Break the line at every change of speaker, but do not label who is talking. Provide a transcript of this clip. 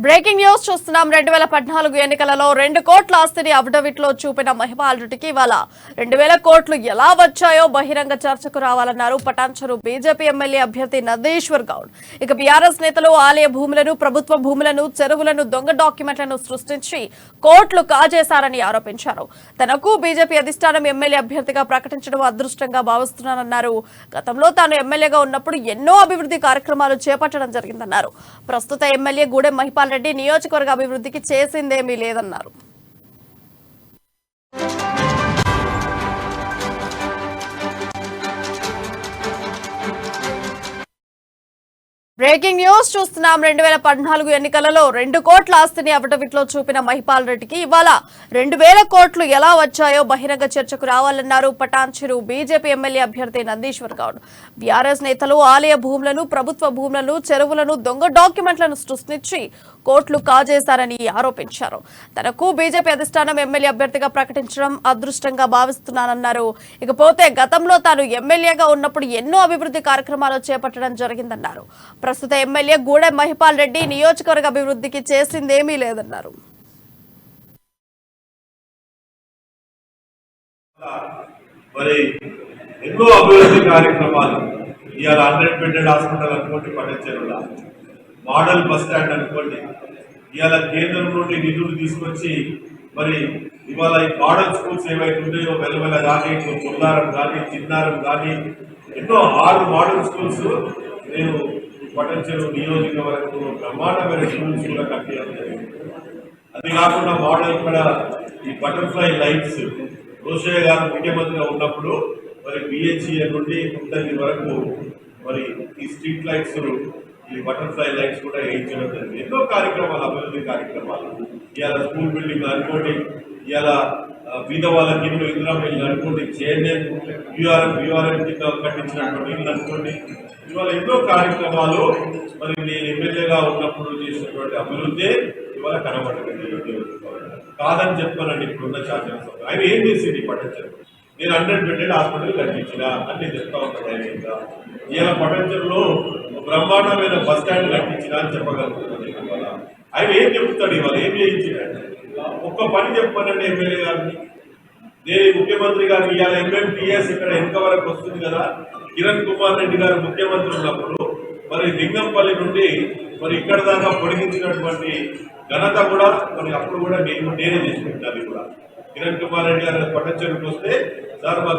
Breaking news చూస్తున్నాం. 2014 ఎన్నికలలో 2 కోట్ల ఆస్తిని అఫిడవిట్ లో చూపిన మహిపాల్ రెడ్డికి ఇవాళ 2000 కోట్లు ఎలా వచ్చాయో బహిరంగ చర్చకు రావాలన్నారు పటాన్చెరు బీజేపీ ఎమ్మెల్యే అభ్యర్థి నందీశ్వర్ గౌడ్. ఇక బీఆర్ఎస్ నేతలు ఆలయ భూములను, ప్రభుత్వ భూములను, చెరువులను, దొంగ డాక్యుమెంట్లను సృష్టించి కోట్లు కాజేశారని ఆరోపించారు. తనకు బీజేపీ అధిష్టానం ఎమ్మెల్యే అభ్యర్థిగా ప్రకటించడం అదృష్టంగా భావిస్తున్నానన్నారు. గతంలో తాను ఎమ్మెల్యేగా ఉన్నప్పుడు ఎన్నో అభివృద్ధి కార్యక్రమాలు చేపట్టడం జరిగిందన్నారు. ప్రస్తుత ఎమ్మెల్యే గూడెం మహిపాల్ రెడ్డి నియోజకవర్గ అభివృద్ధికి చేసిందేమీ లేదన్నారు. బ్రేకింగ్ న్యూస్ చూస్తున్నాం. 2014 ఎన్నికలలో 2 కోట్ల ఆస్తిని అఫిడవిట్ లో చూపిన మహిపాల్ రెడ్డికి ఇవాళ 2000 కోట్లు ఎలా వచ్చాయో బహిరంగ చర్చకు రావాలన్నారు పటాన్చెరు బీజేపీ ఎమ్మెల్యే అభ్యర్థి నందీశ్వర్ గౌడ్. బీఆర్ఎస్ నేతలు ఆలయ భూములను, ప్రభుత్వ భూములను, చెరువులను, దొంగ డాక్యుమెంట్లను సృష్టించి కోట్లు కాజేశారని ఆరోపించారు. తనకు బీజేపీ అధిష్టానం ఎమ్మెల్యే అభ్యర్థిగా ప్రకటించడం అదృష్టంగా భావిస్తున్నానన్నారు. ఇకపోతే గతంలో తాను ఎమ్మెల్యేగా ఉన్నప్పుడు ఎన్నో అభివృద్ధి కార్యక్రమాలు చేపట్టడం జరిగిందన్నారు. ప్రస్తుత ఎమ్మెల్యే గూడెం మహిపాల్ రెడ్డి నియోజకవర్గ అభివృద్ధికి చేసిందేమీ లేదన్నారు.
మరి ఎన్నో అభివృద్ధి కార్యక్రమాలు ఇవాళ 100 బెడెడ్ హాస్పిటల్ అనుకోండి, పటాన్చెరులో మోడల్ బస్ స్టాండ్ అనుకోండి, ఇవాళ కేంద్రం నుండి నిధులు తీసుకొచ్చి మరి ఇవాళ ఈ మోడల్ స్కూల్స్ ఏవైతే ఉన్నాయో వెలవెల కానీ, చుల్లారం కానీ, చిన్నారం కానీ ఎన్నో 6 మోడల్ స్కూల్స్ నేను పటాన్చెరు నియోజకవర్గంలో బ్రహ్మాండమైన స్కూల్స్ కూడా కట్టేయడం జరిగింది. అది కాకుండా మోడల్ ఇక్కడ ఈ బటర్ఫ్లై లైట్స్ రోషయ్య గారు ముఖ్యమంత్రిగా ఉన్నప్పుడు మరి బిహెచ్ఏ నుండి కుంటగి వరకు మరి ఈ స్ట్రీట్ లైట్స్, ఈ బటర్ఫ్లై లైట్స్ కూడా వేయించడం జరిగింది. ఎన్నో కార్యక్రమాలు, అభివృద్ధి కార్యక్రమాలు. ఇవాళ స్కూల్ బిల్డింగ్ అనుకోండి, ఇవాళ బీద వాళ్ళకి ఇల్లు, ఇందిరా ఇల్లు అనుకోండి, చేనేత యూఆర్ఎం కింద కట్టించినటువంటి ఇల్లు అనుకోండి, ఇవాళ ఎన్నో కార్యక్రమాలు మరి నేను ఎమ్మెల్యేగా ఉన్నప్పుడు చేసినటువంటి అభివృద్ధి ఇవాళ కనబడుతుంది. కాదని చెప్పానండి ఇప్పుడున్న శాసనసభ. ఆయన ఏం చేసింది పటాన్చెరు? నేను 100 బెడెడ్ హాస్పిటల్ కట్టించిన అని చెప్తా ఉంటాను. ఆయన ఇవాళ పటాన్చెరులో బ్రహ్మాండమైన బస్ స్టాండ్ కట్టించిన అని చెప్పగలుగుతున్నాను. ఇవాళ ఆయన ఏం చెప్తాడు? ఇవాళ ఏం చేయించిన? ఒక్క పని చెప్పానండి ఎమ్మెల్యే గారిని. నేను ముఖ్యమంత్రి గారు ఇవాళ ఎంఎంటీఎస్ ఇక్కడ ఎంత వరకు వస్తుంది కదా, కిరణ్ కుమార్ రెడ్డి గారు ముఖ్యమంత్రి ఉన్నప్పుడు మరి లింగంపల్లి నుండి మరి ఇక్కడ దాకా పొడిగించినటువంటి ఘనత కూడా మరి అప్పుడు కూడా నేనే చేసి పెట్టాలి. కూడా కిరణ్ కుమార్ రెడ్డి గారు పటాన్చెరుకు వస్తే సార్ మాకు